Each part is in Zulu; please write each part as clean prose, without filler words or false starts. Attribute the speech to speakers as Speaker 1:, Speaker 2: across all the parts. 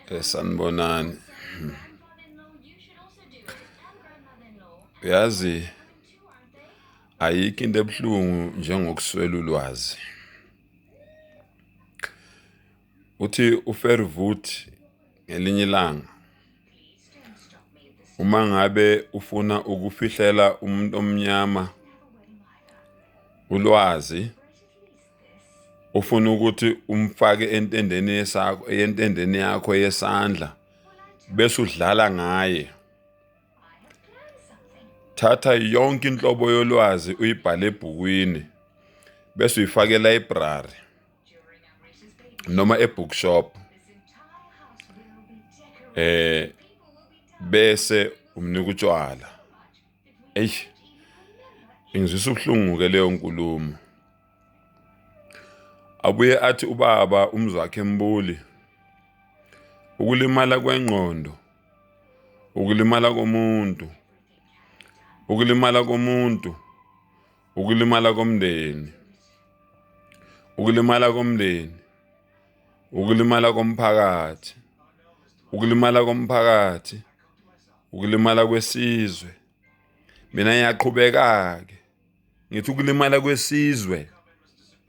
Speaker 1: Sanibonani. Yazi ayikho into ebuhlungu njengokuswela ulwazi. Uthi uFervoet ngelinye ilanga uma ngabe ufuna ukufihlela umuntu omnyama ulwazi, ufuna ukuthi umfake entendeni yakho yesandla bese udlala ngaye. Thatha yonke inhlobo yolwazi uyibhale ebhukwini bese uyifaka e-library noma e-bookshop, bese umnika utshwala. Ingizwisa ubuhlungu-ke leyo nkulumo. Abuye athi ubaba umzwakhe Mbuli, ukulimala kwengqondo, ukulimala komuntu, ukulimala komuntu, ukulimala komndeni, ukulimala komndeni, ukulimala komphakathi, ukulimala komphakathi, ukulimala kwesizwe. Mina ngiyaqhubeka-ke ngithi ukulimala kwesizwe,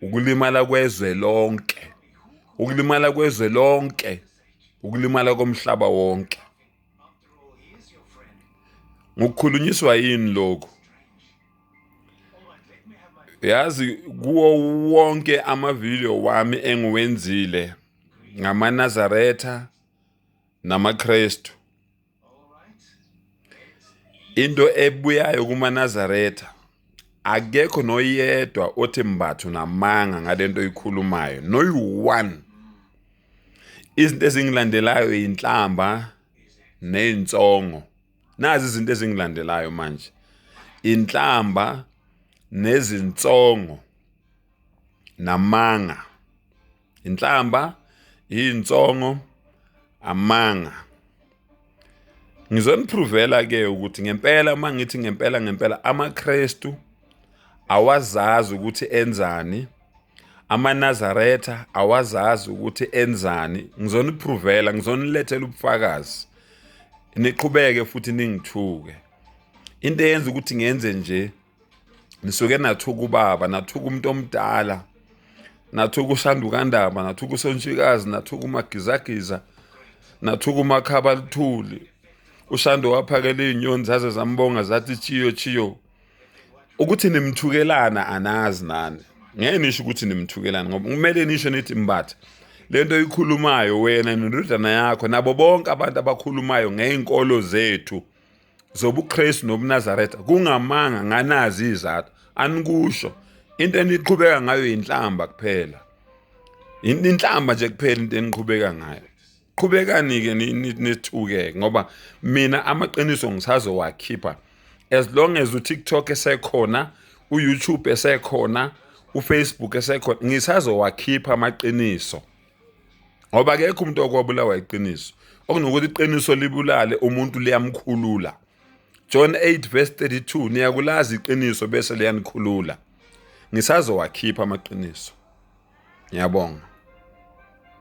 Speaker 1: ukulimala kwezwe lonke, ukulimala kwezwe lonke, ukulimala komhlaba wonke. Ngokukhulunyiswa yini lokho? Yazi kuwo wonke amavideo wami engiwenzile ngamaNazaretha namaKristu, into ebuyayo kumaNazaretha akekho noyedwa othi mbathu namanga ngalento oyikhulumayo, noyi-one. Izinto ezingilandelayo inhlamba nezinsongo. Nazi izinto ezingilandelayo manje: inhlamba nezinsongo namanga. Inhlamba, insongo, amanga. Ngizoniprovela-ke ukuthi ngempela, uma ngithi ngempela amaKristu awazazi ukuthi enzani, amaNazaretha awazazi ukuthi enzani. Ngizoniprovela, ngizonilethela ubufakazi, niqhubeke futhi ningithuke. Into eyenza ukuthi ngenze nje, nisuke nathuka ubaba, nathuka umuntu omdala, nathuka uShandukandaba, nathuka uSontshikazi, nathuka uMagizagiza, nathuka uMakhabalithuli. uShando waphakela iy'nyoni zaze zambonga zathi chiyo chiyo. Ukuthi nimthukelana anazi nani. Ngeke nisho ukuthi nimthukelana ngoba kumele nisho nithi mbatha lento oyikhulumayo wena nendodana yakho nabo bonke abantu abakhulumayo ngey'nkolo zethu zobuKristu nobuNazaretha kungamanga nganazi izathu. Anikusho into eniqhubeka ngayo inhlamba kuphela, inhlamba nje kuphela into eniqhubeka ngayo. Qhubekani-ke nithuke ngoba mina amaqiniso ngisazowakhipha as long as uTikTok esekhona, uYouTube esekhona, uFacebook esekhona, ngisazowakhipha amaqiniso ngoba akekho umuntu okwabulawa iqiniso. Okunokuthi iqiniso libulale umuntu liyamkhulula. John 8:32, niyakulazi iqiniso bese liyanikhulula. Ngisazowakhipha amaqiniso. Ngiyabonga.